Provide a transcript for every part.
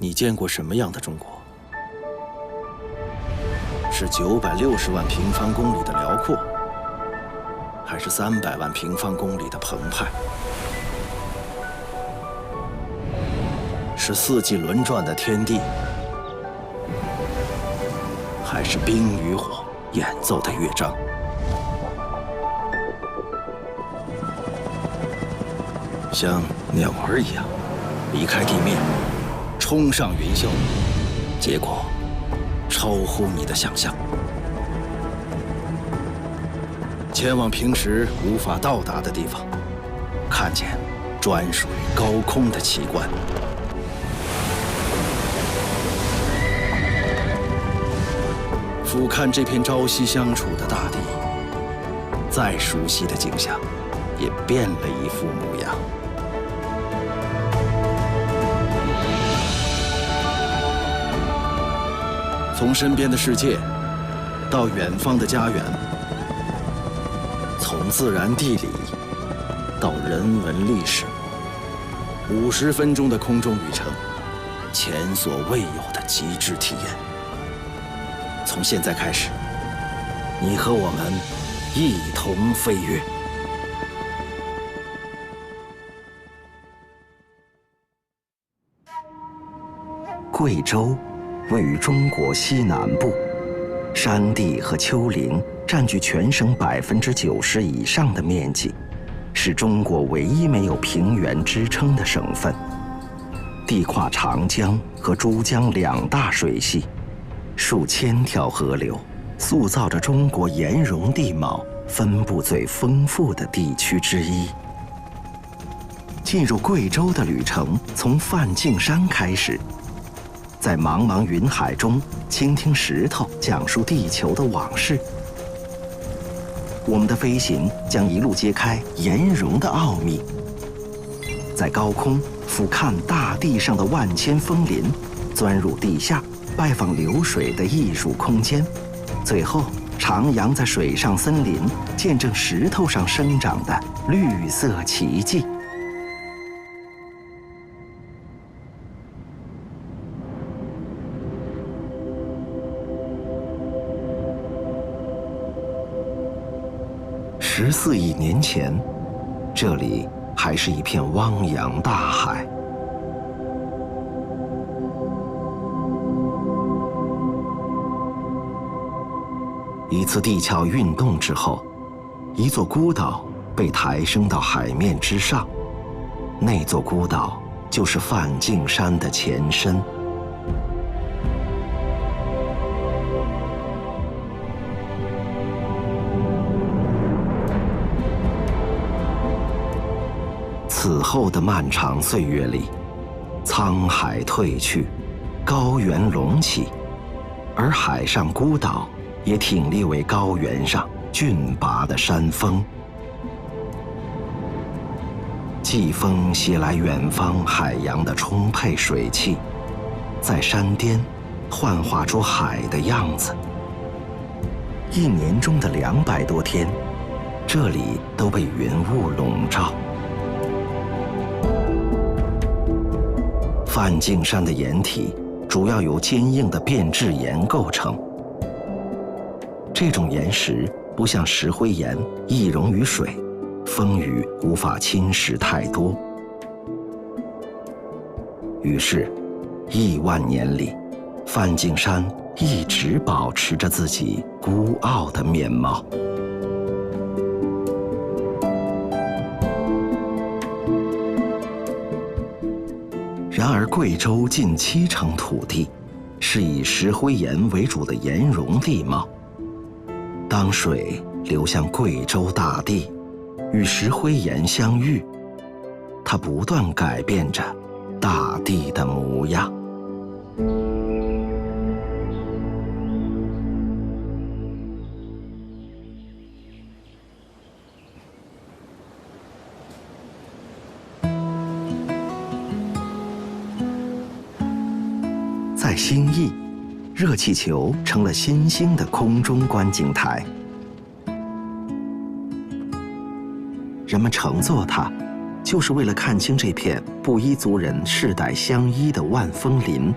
你见过什么样的中国？是960万平方公里的辽阔，还是300万平方公里的澎湃？是四季轮转的天地，还是冰与火演奏的乐章？像鸟儿一样离开地面，冲上云霄，结果超乎你的想象，前往平时无法到达的地方，看见专属于高空的奇观。俯瞰这片朝夕相处的大地，再熟悉的景象，也变了一副模样。从身边的世界，到远方的家园，从自然地理到人文历史，50分钟的空中旅程，前所未有的极致体验。从现在开始，你和我们一同飞跃。贵州位于中国西南部，山地和丘陵占据全省90%以上的面积，是中国唯一没有平原支撑的省份。地跨长江和珠江2大水系，数千条河流，塑造着中国岩溶地貌分布最丰富的地区之一。进入贵州的旅程从梵净山开始，在茫茫云海中倾听石头讲述地球的往事。我们的飞行将一路揭开岩溶的奥秘，在高空俯瞰大地上的万千峰林，钻入地下拜访流水的艺术空间，最后徜徉在水上森林，见证石头上生长的绿色奇迹。14亿年前，这里还是一片汪洋大海。一次地壳运动之后，一座孤岛被抬升到海面之上，那座孤岛就是梵净山的前身。此后的漫长岁月里，沧海退去，高原隆起，而海上孤岛也挺立为高原上峻拔的山峰。季风携来远方海洋的充沛水汽，在山巅幻化出海的样子。一年中的200多天，这里都被云雾笼罩。梵净山的岩体主要由坚硬的变质岩构成。这种岩石不像石灰岩易溶于水，风雨无法侵蚀太多。于是，1万年里，梵净山一直保持着自己孤傲的面貌。然而，贵州近70%土地是以石灰岩为主的岩溶地貌。当水流向贵州大地，与石灰岩相遇，它不断改变着大地的模样。在兴义，热气球成了新兴的空中观景台。人们乘坐它，就是为了看清这片布依族人世代相依的万峰林。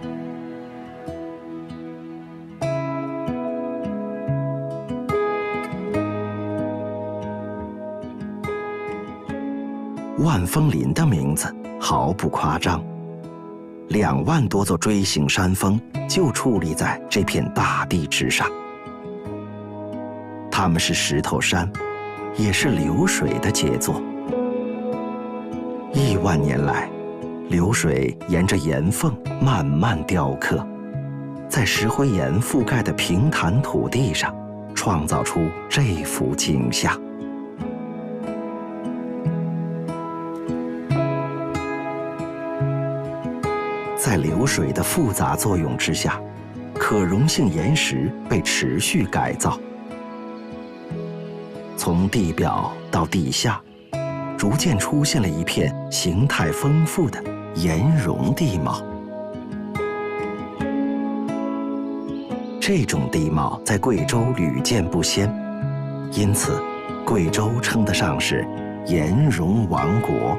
万峰林的名字毫不夸张，2万多座锥形山峰就矗立在这片大地之上。它们是石头山，也是流水的杰作。亿万年来，流水沿着岩缝慢慢雕刻，在石灰岩覆盖的平坦土地上，创造出这幅景象。在流水的复杂作用之下，可溶性岩石被持续改造，从地表到地下，逐渐出现了一片形态丰富的岩溶地貌。这种地貌在贵州屡见不鲜，因此贵州称得上是岩溶王国。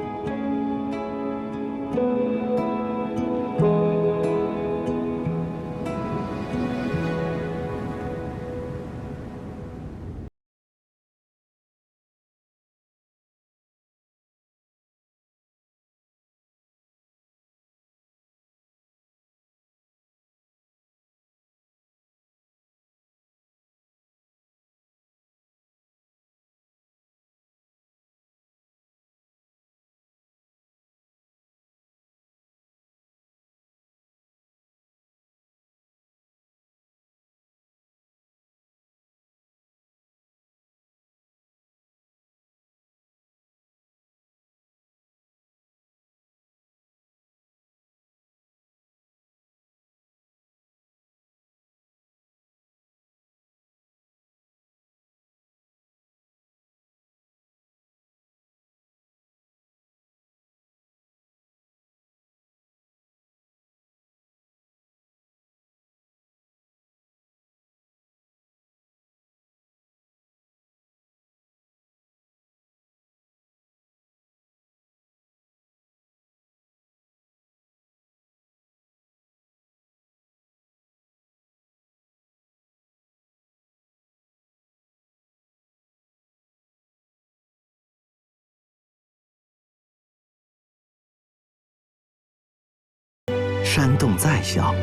山洞再小，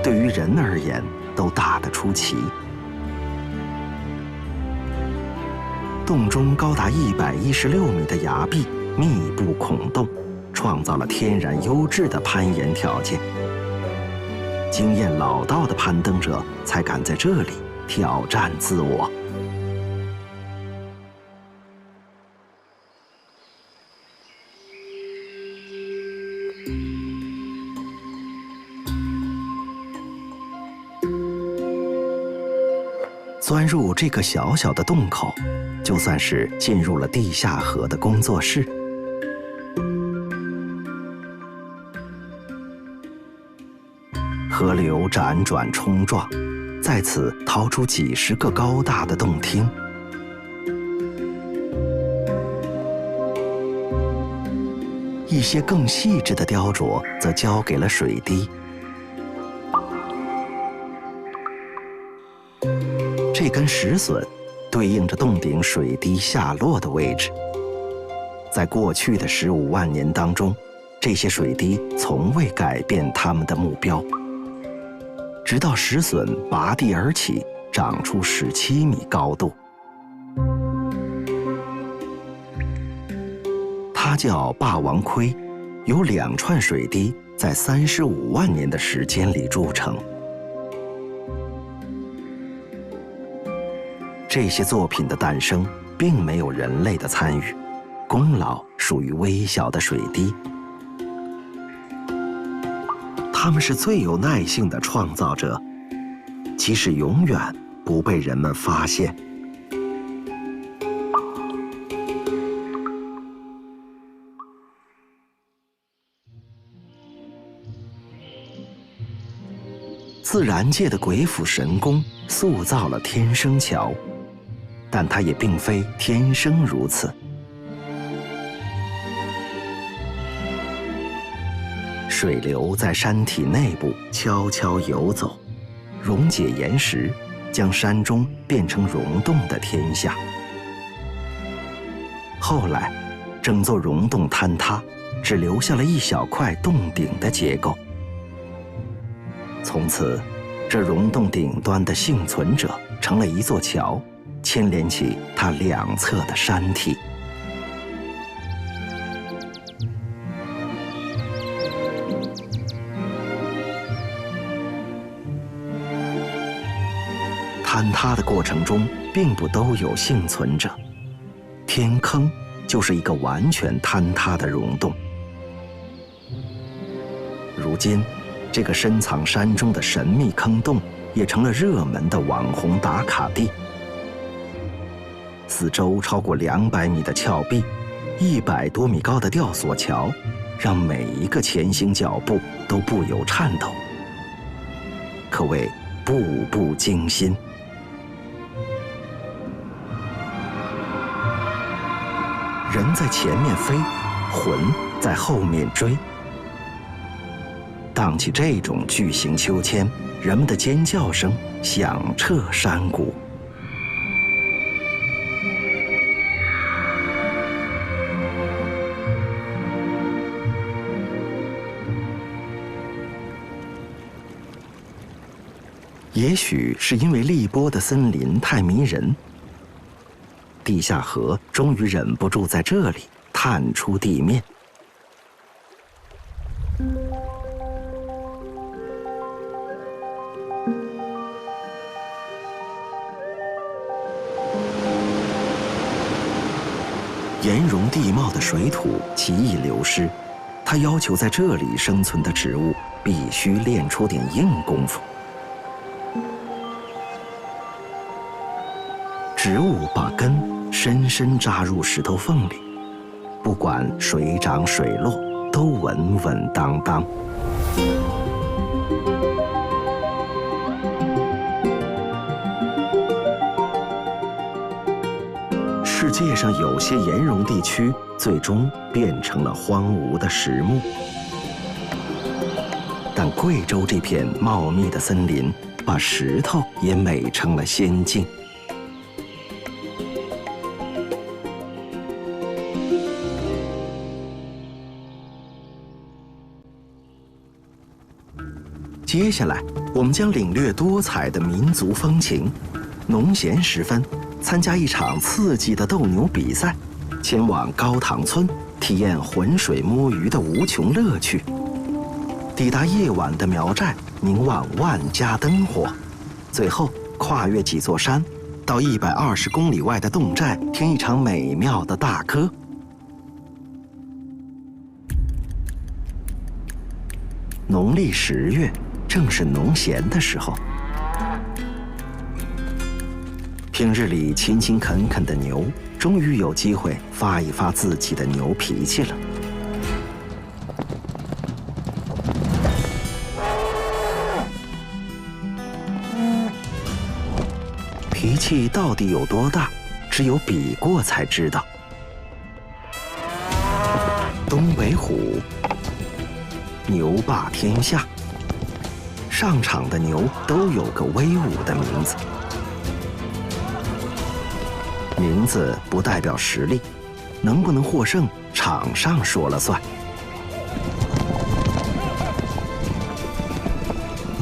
对于人而言都大得出奇。洞中高达116米的崖壁密布孔洞，创造了天然优质的攀岩条件。经验老道的攀登者才敢在这里挑战自我。钻入这个小小的洞口，就算是进入了地下河的工作室。河流辗转冲撞，在此掏出几10个高大的洞厅。一些更细致的雕琢则交给了水滴。这根石笋对应着洞顶水滴下落的位置。在过去的15万年当中，这些水滴从未改变它们的目标，直到石笋拔地而起，长出17米高度。它叫霸王盔，由2串水滴在35万年的时间里铸成。这些作品的诞生并没有人类的参与，功劳属于微小的水滴。他们是最有耐性的创造者，即使永远不被人们发现。自然界的鬼斧神工塑造了天生桥，但它也并非天生如此。水流在山体内部悄悄游走，溶解岩石，将山中变成溶洞的天下。后来，整座溶洞坍塌，只留下了一小块洞顶的结构。从此，这溶洞顶端的幸存者成了一座桥，牵连起它两侧的山体。坍塌的过程中，并不都有幸存者。天坑就是一个完全坍塌的溶洞。如今，这个深藏山中的神秘坑洞也成了热门的网红打卡地。四周超过200米的峭壁，100多米高的吊索桥，让每一个前行脚步都不由颤抖，可谓步步惊心。人在前面飞，魂在后面追。荡起这种巨型秋千，人们的尖叫声响彻山谷。也许是因为荔波的森林太迷人，地下河终于忍不住在这里探出地面。岩溶地貌的水土极易流失，它要求在这里生存的植物必须练出点硬功夫。植物把根深深扎入石头缝里，不管水涨水落，都稳稳当当。世界上有些岩溶地区最终变成了荒芜的石墓，但贵州这片茂密的森林把石头也美成了仙境。接下来，我们将领略多彩的民族风情。农闲时分，参加一场刺激的斗牛比赛，前往高塘村体验浑水摸鱼的无穷乐趣。抵达夜晚的苗寨，凝望万家灯火，最后跨越几座山，到120公里外的侗寨听一场美妙的大歌。农历10月。正是农闲的时候，平日里勤勤恳恳的牛，终于有机会发一发自己的牛脾气了。脾气到底有多大，只有比过才知道。东北虎，牛霸天下。上场的牛都有个威武的名字，名字不代表实力，能不能获胜，场上说了算。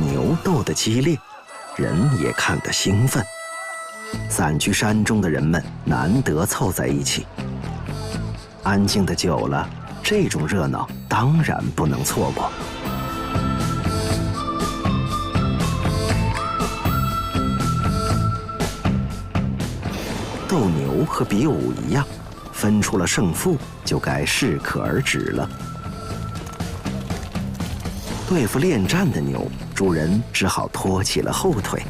牛斗得激烈，人也看得兴奋。散居山中的人们难得凑在一起，安静的久了，这种热闹当然不能错过。斗牛和比武一样，分出了胜负就该适可而止了。对付恋战的牛，主人只好拖起了后腿。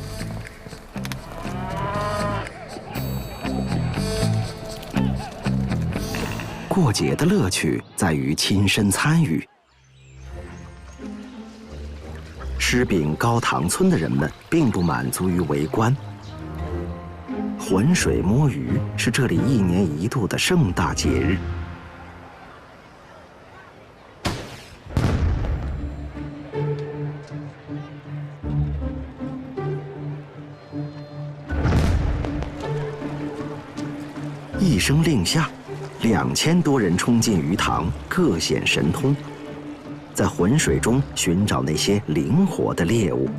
过节的乐趣在于亲身参与。狮柄高塘村的人们并不满足于围观。浑水摸鱼是这里1年1度的盛大节日。一声令下，2000多人冲进鱼塘，各显神通，在浑水中寻找那些灵活的猎物。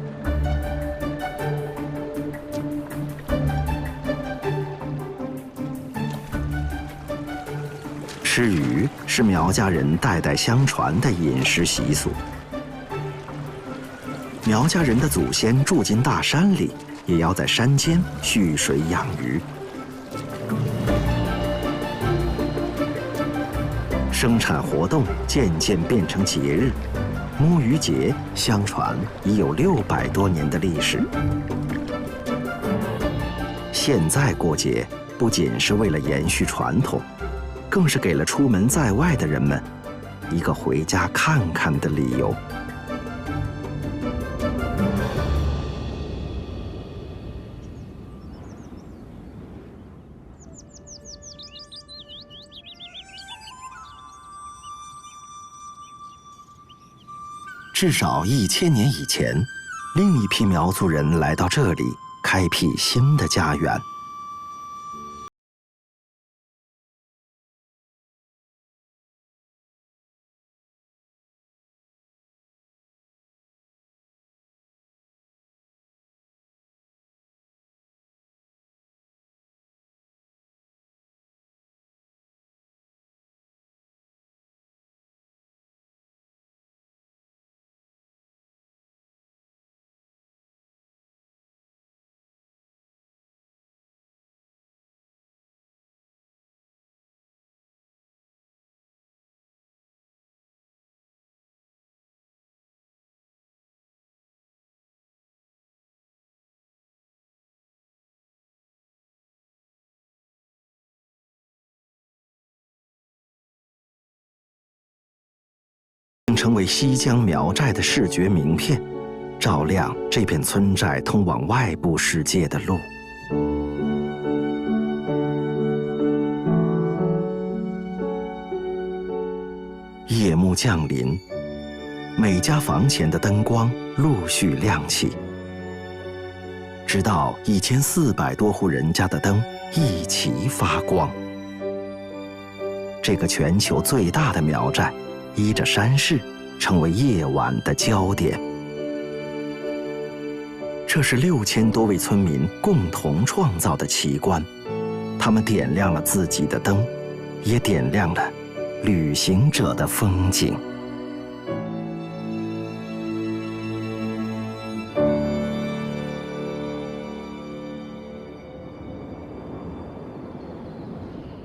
吃鱼是苗家人代代相传的饮食习俗。苗家人的祖先住进大山里，也要在山间蓄水养鱼。生产活动渐渐变成节日，摸鱼节相传已有600多年的历史。现在过节不仅是为了延续传统，更是给了出门在外的人们一个回家看看的理由。至少1000年以前，另一批苗族人来到这里，开辟新的家园。成为西江苗寨的视觉名片，照亮这片村寨通往外部世界的路。夜幕降临，每家房前的灯光陆续亮起，直到1400多户人家的灯一齐发光。这个全球最大的苗寨，依着山势，成为夜晚的焦点。这是6000多位村民共同创造的奇观，他们点亮了自己的灯，也点亮了旅行者的风景。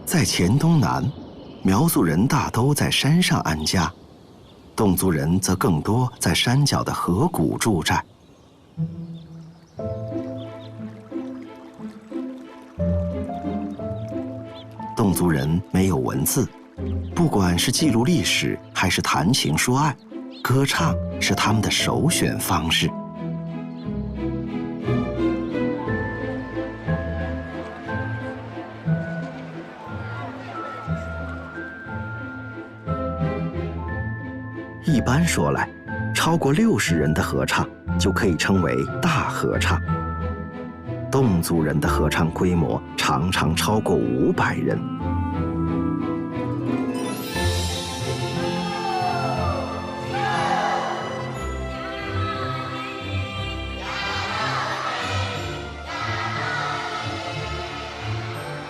在黔东南，苗族人大都在山上安家，侗族人则更多在山脚的河谷驻寨。侗族人没有文字，不管是记录历史还是谈情说爱，歌唱是他们的首选方式。一般说来，超过60人的合唱就可以称为大合唱。侗族人的合唱规模常常超过500人。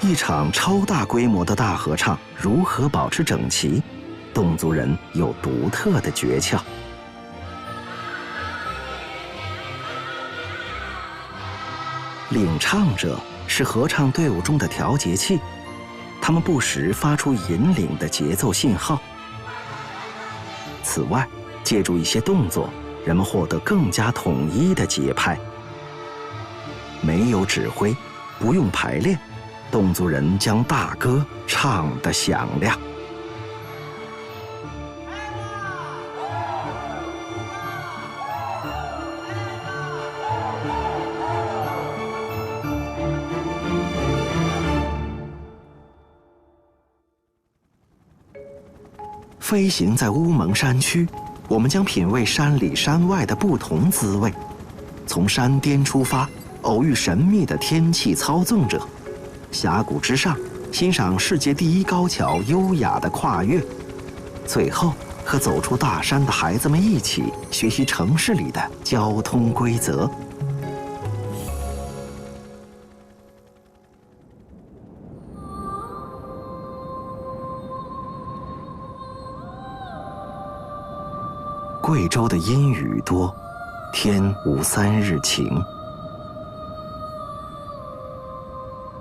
一场超大规模的大合唱如何保持整齐？侗族人有独特的诀窍。领唱者是合唱队伍中的调节器，他们不时发出引领的节奏信号。此外，借助一些动作，人们获得更加统一的节拍。没有指挥，不用排练，侗族人将大歌唱得响亮。飞行在乌蒙山区，我们将品味山里山外的不同滋味。从山巅出发，偶遇神秘的天气操纵者；峡谷之上，欣赏世界第一高桥优雅的跨越，最后和走出大山的孩子们一起学习城市里的交通规则。贵州的阴雨多，天无3日晴。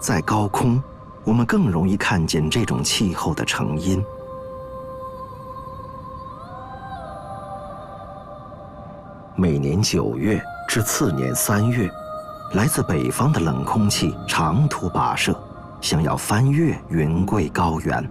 在高空，我们更容易看见这种气候的成因。每年9月至次年3月，来自北方的冷空气长途跋涉，想要翻越云贵高原。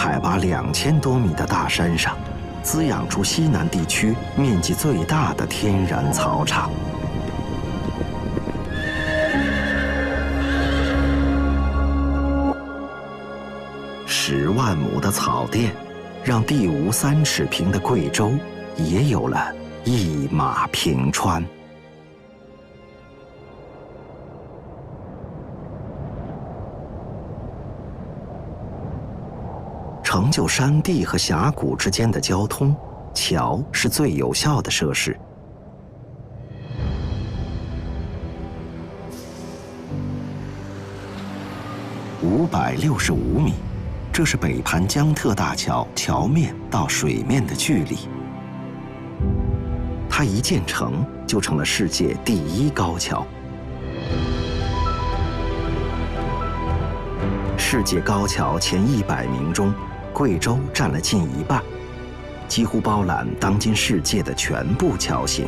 海拔2000多米的大山上，滋养出西南地区面积最大的天然草场。10万亩的草甸，让地无3尺平的贵州也有了一马平川。成就山地和峡谷之间的交通，桥是最有效的设施。565米，这是北盘江特大桥桥面到水面的距离。它一建成，就成了世界第1高桥。世界高桥前100名中，贵州占了近1半，几乎包揽当今世界的全部桥型。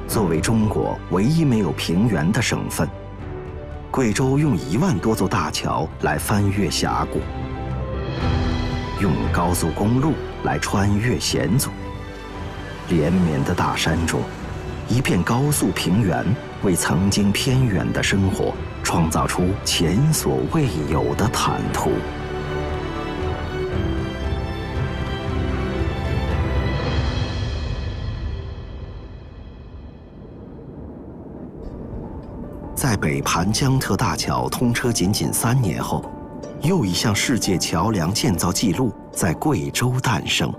作为中国唯一没有平原的省份，贵州用1万多座大桥来翻越峡谷，用高速公路来穿越险阻。连绵的大山中，一片高速平原为曾经偏远的生活创造出前所未有的坦途。在北盘江特大桥通车仅3年后，又一项世界桥梁建造纪录在贵州诞生。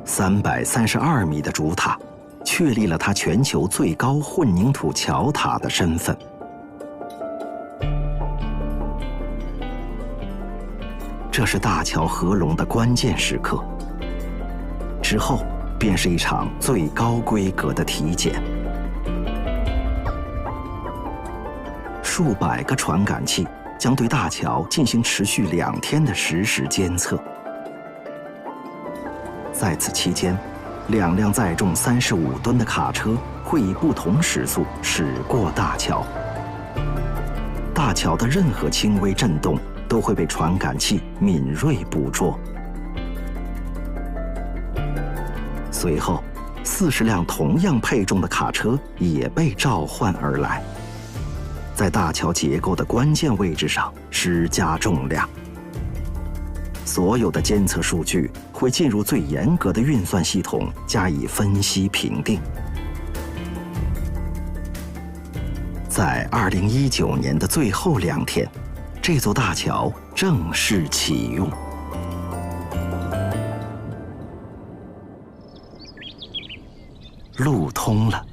332米的主塔，确立了它全球最高混凝土桥塔的身份。这是大桥合龙的关键时刻，之后便是一场最高规格的体检。数百个传感器将对大桥进行持续2天的实时监测。在此期间，2辆载重35吨的卡车会以不同时速驶过大桥。大桥的任何轻微震动都会被传感器敏锐捕捉。随后，40辆同样配重的卡车也被召唤而来，在大桥结构的关键位置上施加重量。所有的监测数据会进入最严格的运算系统加以分析评定。在2019年的最后2天，这座大桥正式启用。路通了，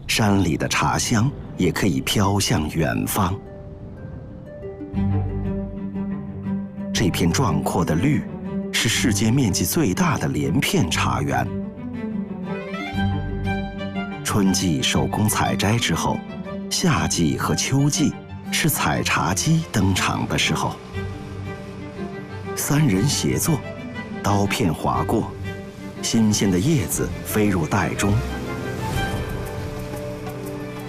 山里的茶香也可以飘向远方。这片壮阔的绿，是世界面积最大的连片茶园。春季手工采摘之后，夏季和秋季是采茶机登场的时候。三人协作，刀片划过，新鲜的叶子飞入袋中。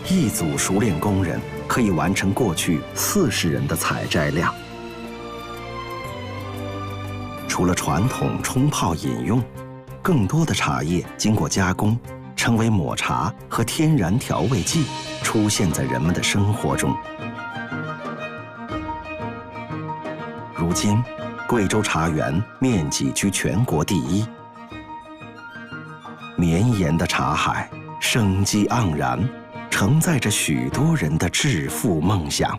一组熟练工人可以完成过去40人的采摘量。除了传统冲泡饮用，更多的茶叶经过加工，成为抹茶和天然调味剂，出现在人们的生活中。如今，贵州茶园面积居全国第一，绵延的茶海生机盎然，承载着许多人的致富梦想。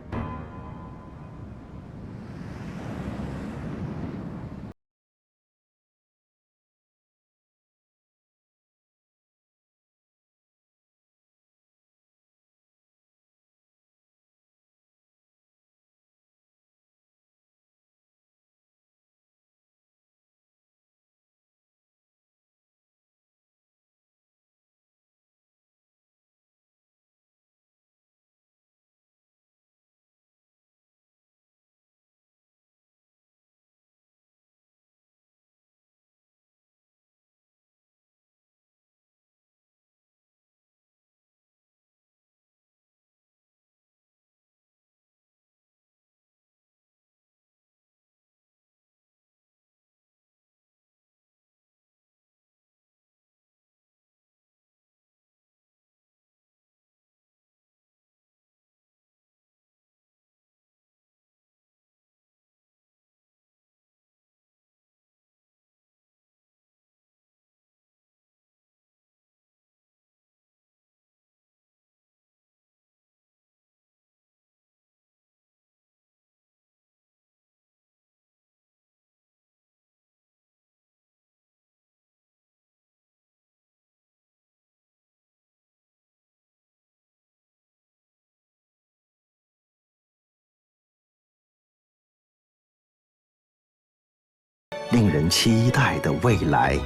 令人期待的未来。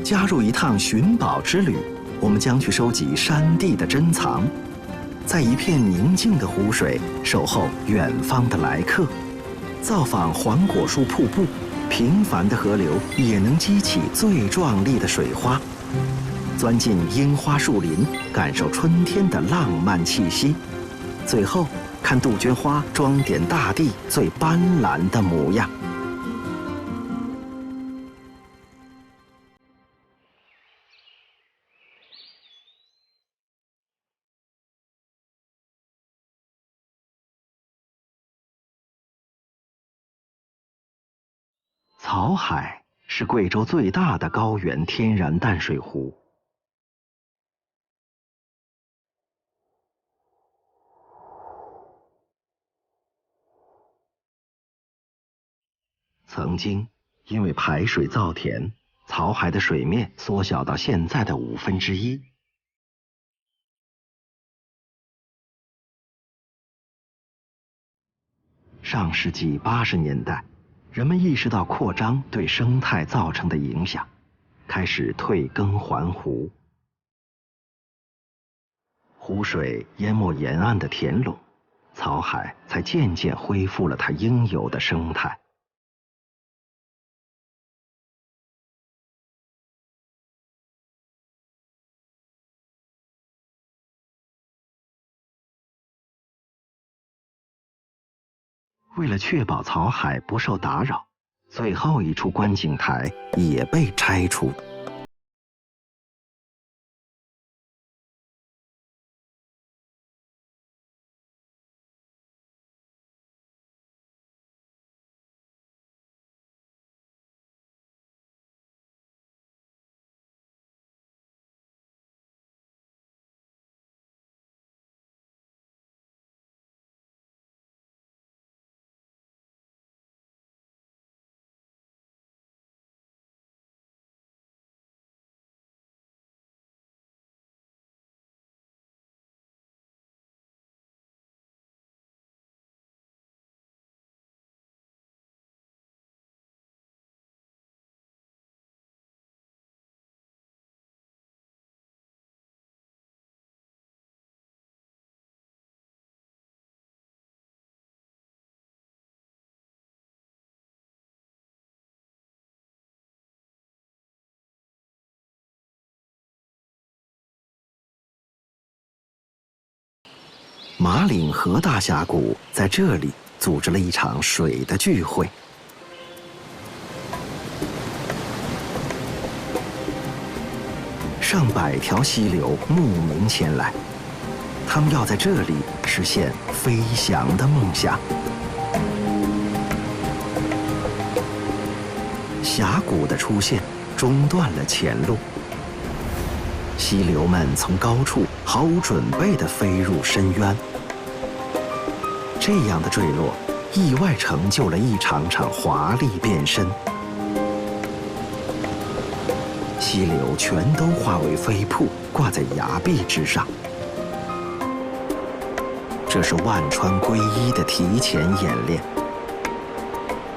加入一趟寻宝之旅，我们将去收集山地的珍藏，在一片宁静的湖水守候远方的来客，造访黄果树瀑布，平凡的河流也能激起最壮丽的水花，钻进樱花树林，感受春天的浪漫气息。最后，看杜鹃花装点大地最斑斓的模样。草海是贵州最大的高原天然淡水湖。曾经，因为排水造田，草海的水面缩小到现在的1/5。上世纪80年代，人们意识到扩张对生态造成的影响，开始退耕还湖。湖水淹没沿岸的田垄，草海才渐渐恢复了它应有的生态。为了确保草海不受打扰，最后一处观景台也被拆除。马岭河大峡谷在这里组织了一场水的聚会。上百条溪流慕名前来，他们要在这里实现飞翔的梦想。峡谷的出现中断了前路，溪流们从高处毫无准备地飞入深渊。这样的坠落，意外成就了一场场华丽变身。溪流全都化为飞瀑，挂在崖壁之上。这是万川归一的提前演练。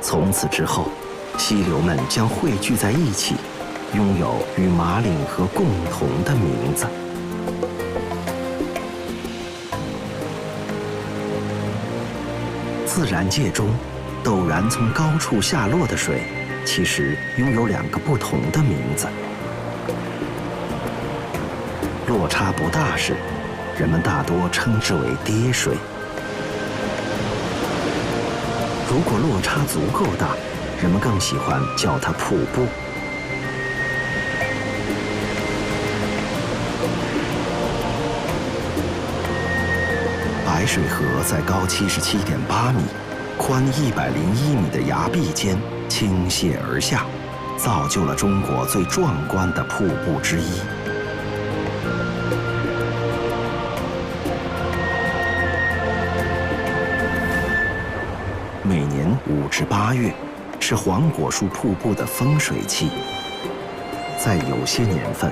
从此之后，溪流们将汇聚在一起，拥有与马岭河共同的名字。自然界中，陡然从高处下落的水，其实拥有2个不同的名字。落差不大时，人们大多称之为跌水；如果落差足够大，人们更喜欢叫它瀑布。白水河在高77.8米、宽101米的崖壁间倾泻而下，造就了中国最壮观的瀑布之一。每年5至8月是黄果树瀑布的丰水期，在有些年份，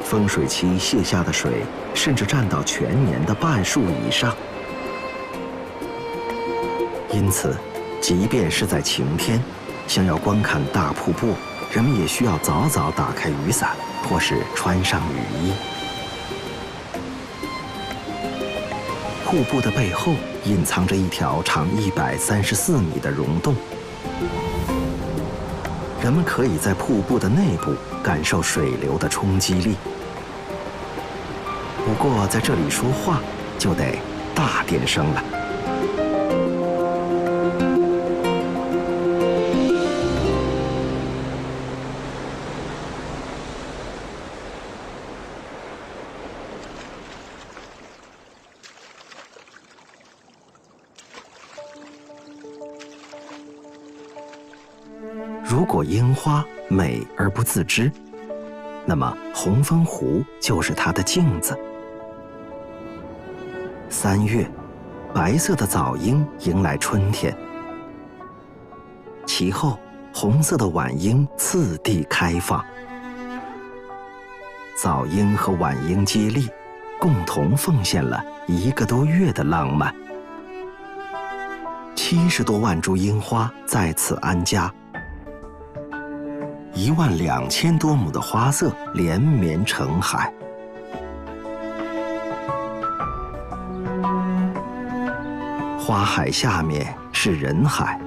丰水期泻下的水甚至占到全年的半数以上。因此，即便是在晴天，想要观看大瀑布，人们也需要早早打开雨伞，或是穿上雨衣。瀑布的背后隐藏着一条长134米的溶洞，人们可以在瀑布的内部感受水流的冲击力。不过在这里说话就得大点声了。如果樱花美而不自知，那么红枫湖就是它的镜子。3月，白色的早樱迎来春天，其后红色的晚樱次第开放。早樱和晚樱接力，共同奉献了1个多月的浪漫。70多万株樱花在此安家，12000多亩的花色连绵成海。花海下面是人海，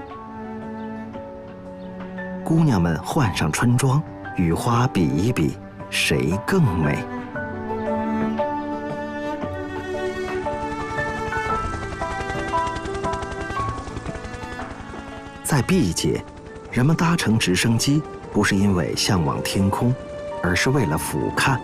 姑娘们换上春装，与花比一比，谁更美？在毕节，人们搭乘直升机不是因为向往天空，而是为了俯瞰。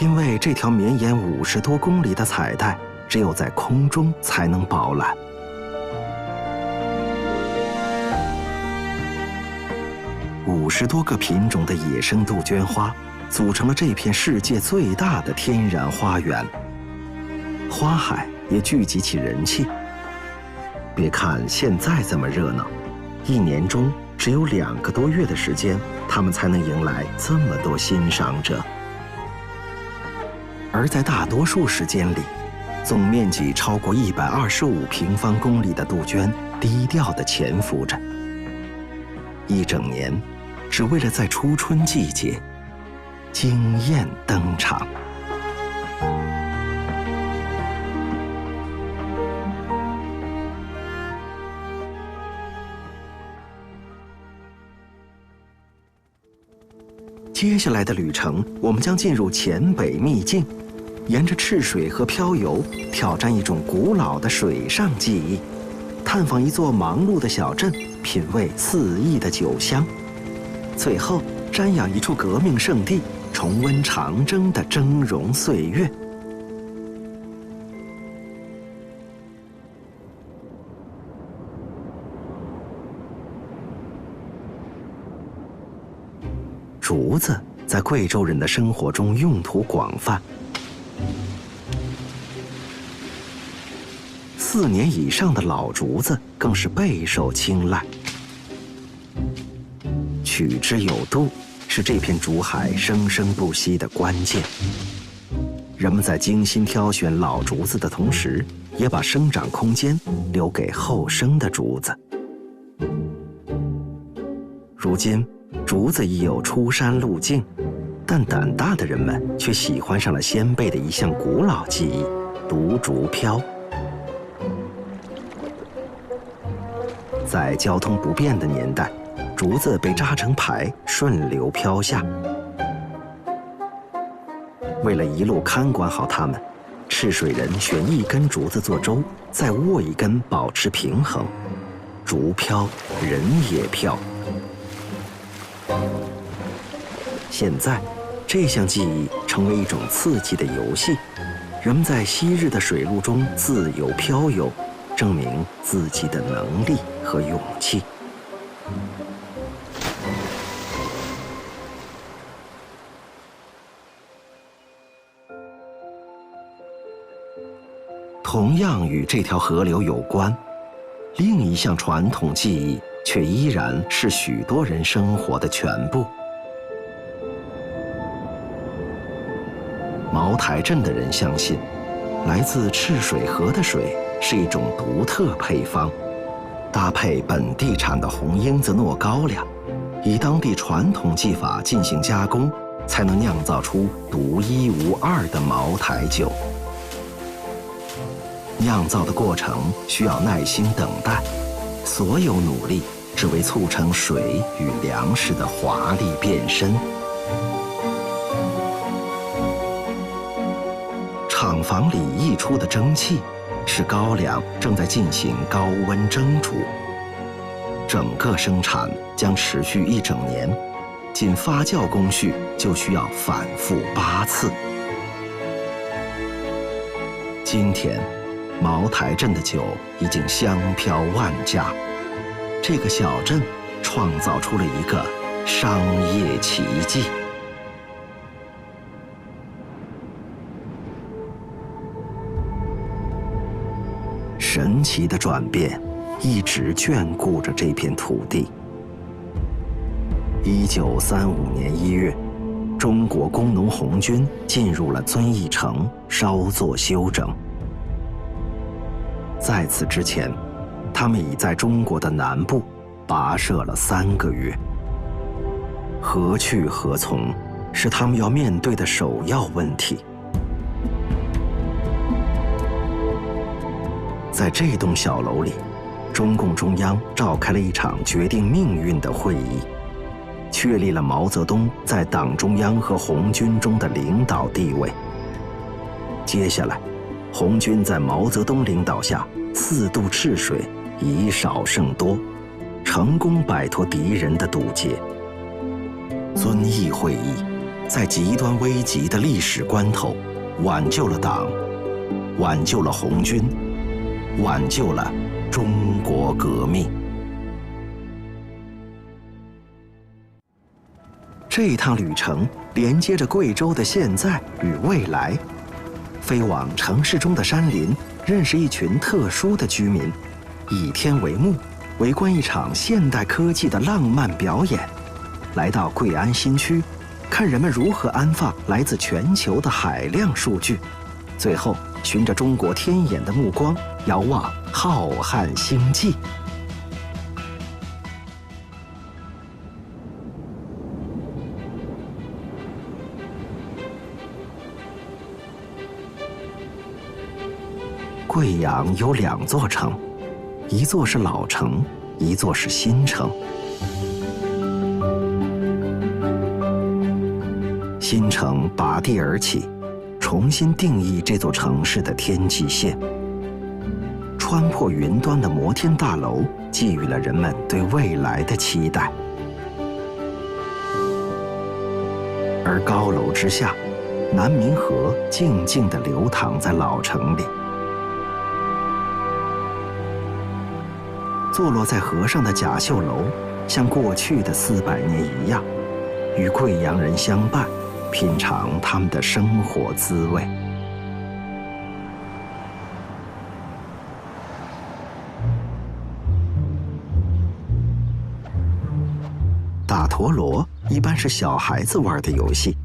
因为这条绵延50多公里的彩带，只有在空中才能饱览。50多个品种的野生杜鹃花，组成了这片世界最大的天然花园。花海也聚集起人气。别看现在这么热闹，一年中只有2个多月的时间，他们才能迎来这么多欣赏者。而在大多数时间里，总面积超过125平方公里的杜鹃低调地潜伏着，一整年，只为了在初春季节惊艳登场。接下来的旅程，我们将进入黔北秘境，沿着赤水河漂游，挑战一种古老的水上技艺，探访一座忙碌的小镇，品味肆意的酒香，最后瞻仰一处革命圣地，重温长征的峥嵘岁月。竹子在贵州人的生活中用途广泛，4年以上的老竹子更是备受青睐。取之有度是这片竹海生生不息的关键。人们在精心挑选老竹子的同时，也把生长空间留给后生的竹子。如今，竹子已有出山路径，但胆大的人们却喜欢上了先辈的一项古老技艺——独竹漂。在交通不便的年代，竹子被扎成排，顺流飘下。为了一路看管好它们，赤水人选1根竹子做舟，再握1根保持平衡。竹飘，人也飘。现在，这项技艺成为一种刺激的游戏，人们在昔日的水路中自由漂游，证明自己的能力和勇气。同样与这条河流有关，另一项传统技艺却依然是许多人生活的全部。茅台镇的人相信，来自赤水河的水是一种独特配方，搭配本地产的红缨子糯高粱，以当地传统技法进行加工，才能酿造出独一无二的茅台酒。酿造的过程需要耐心等待，所有努力只为促成水与粮食的华丽变身。厂房里溢出的蒸汽，使高粱正在进行高温蒸煮。整个生产将持续1整年，仅发酵工序就需要反复8次。今天，茅台镇的酒已经香飘万家，这个小镇创造出了一个商业奇迹。神奇的转变一直眷顾着这片土地。1935年1月，中国工农红军进入了遵义城，稍作休整。在此之前，他们已在中国的南部跋涉了3个月。何去何从，是他们要面对的首要问题。在这栋小楼里，中共中央召开了一场决定命运的会议，确立了毛泽东在党中央和红军中的领导地位。接下来，红军在毛泽东领导下4渡赤水，以少胜多，成功摆脱敌人的堵截。遵义会议在极端危急的历史关头，挽救了党，挽救了红军，挽救了中国革命。这一趟旅程连接着贵州的现在与未来，飞往城市中的山林，认识一群特殊的居民，以天为幕，围观一场现代科技的浪漫表演。来到贵安新区，看人们如何安放来自全球的海量数据，最后循着中国天眼的目光，遥望浩瀚星际。贵阳有2座城，一座是老城，一座是新城。新城拔地而起，重新定义这座城市的天际线。穿破云端的摩天大楼，寄予了人们对未来的期待。而高楼之下，南明河静静地流淌在老城里。坐落在河上的甲秀楼，像过去的400年一样，与贵阳人相伴，品尝他们的生活滋味。打陀螺一般是小孩子玩的游戏，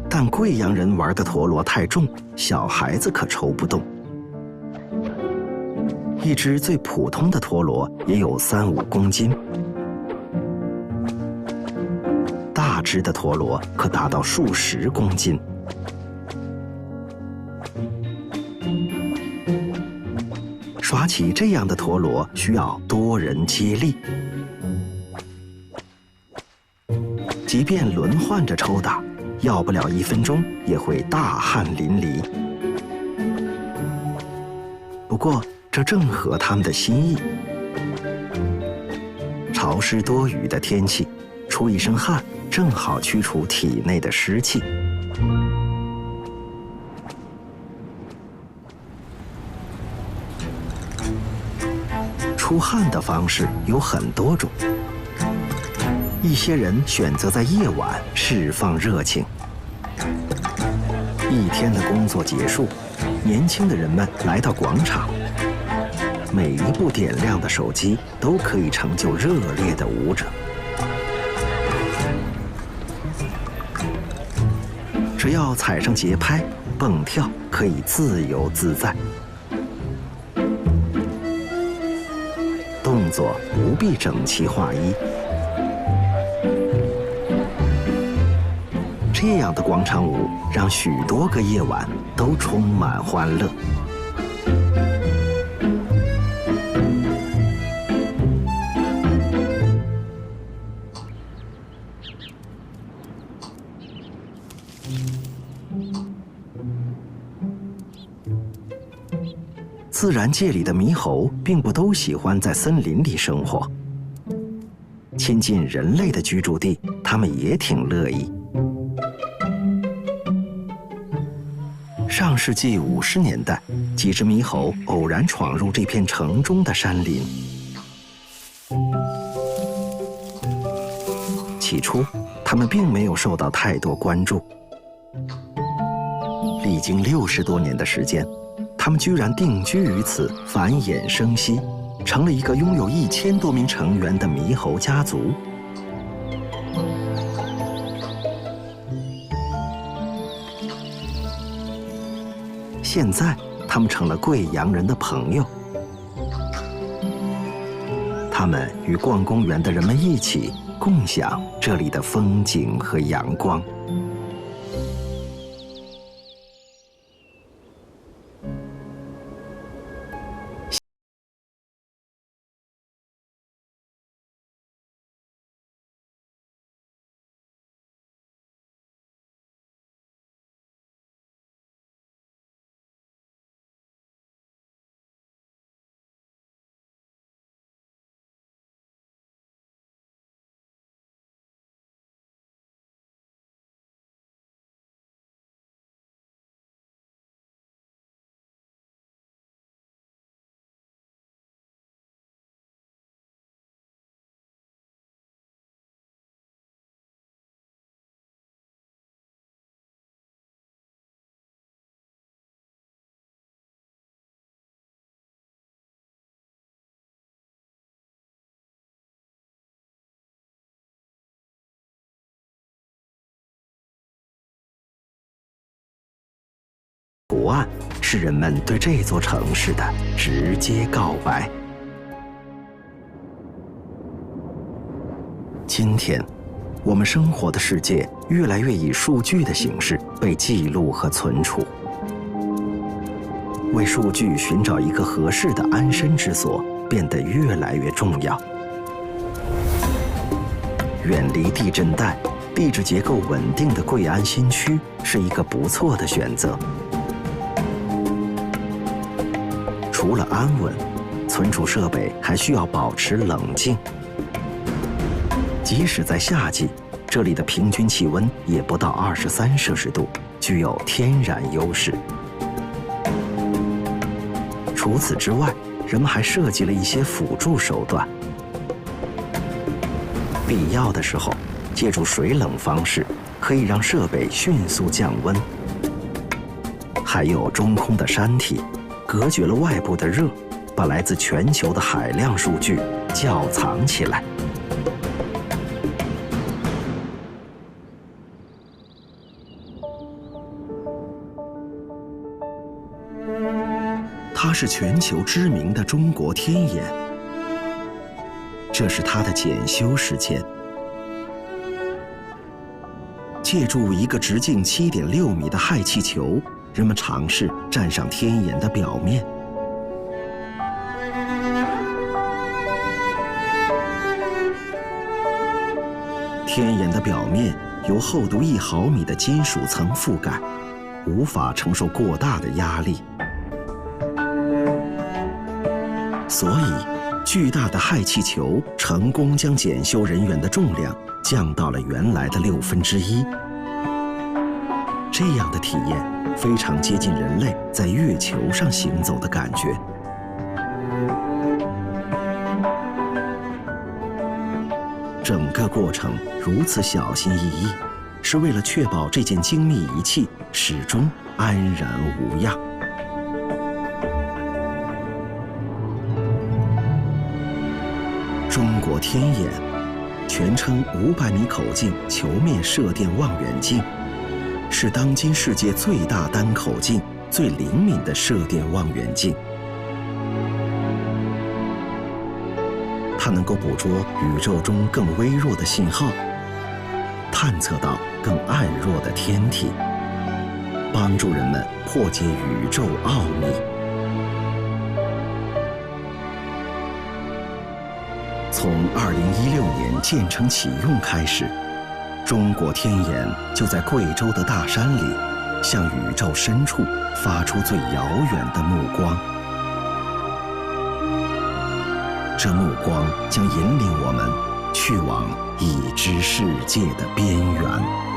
但贵阳人玩的陀螺太重，小孩子可抽不动。一只最普通的陀螺也有3-5公斤，大只的陀螺可达到数十公斤。耍起这样的陀螺需要多人接力，即便轮换着抽打，要不了1分钟也会大汗淋漓。不过这正合他们的心意。潮湿多雨的天气，出一身汗正好驱除体内的湿气。出汗的方式有很多种，一些人选择在夜晚释放热情。一天的工作结束，年轻的人们来到广场，每一部点亮的手机都可以成就热烈的舞者。只要踩上节拍，蹦跳可以自由自在，动作不必整齐划一。这样的广场舞让许多个夜晚都充满欢乐。自然界里的猕猴并不都喜欢在森林里生活，亲近人类的居住地，它们也挺乐意。上世纪50年代，几只猕猴偶然闯入这片城中的山林。起初，它们并没有受到太多关注。历经60多年的时间，它们居然定居于此，繁衍生息，成了一个拥有1000多名成员的猕猴家族。现在，他们成了贵阳人的朋友。他们与逛公园的人们一起共享这里的风景和阳光。图案是人们对这座城市的直接告白。今天，我们生活的世界越来越以数据的形式被记录和存储。为数据寻找一个合适的安身之所变得越来越重要。远离地震带，地质结构稳定的贵安新区是一个不错的选择。除了安稳，存储设备还需要保持冷静。即使在夏季，这里的平均气温也不到23摄氏度，具有天然优势。除此之外，人们还设计了一些辅助手段，必要的时候，借助水冷方式，可以让设备迅速降温。还有中空的山体，隔绝了外部的热，把来自全球的海量数据窖藏起来。它是全球知名的中国天眼，这是它的检修时间。借助一个直径7.6米的氦气球，人们尝试站上天眼的表面。天眼的表面由厚度1毫米的金属层覆盖，无法承受过大的压力。所以，巨大的氦气球成功将检修人员的重量降到了原来的1/6。这样的体验非常接近人类在月球上行走的感觉。整个过程如此小心翼翼，是为了确保这件精密仪器始终安然无恙。中国天眼，全称500米口径球面射电望远镜，是当今世界最大单口径、最灵敏的射电望远镜。它能够捕捉宇宙中更微弱的信号，探测到更暗弱的天体，帮助人们破解宇宙奥秘。从2016年建成启用开始，中国天眼就在贵州的大山里，向宇宙深处发出最遥远的目光。这目光将引领我们去往已知世界的边缘。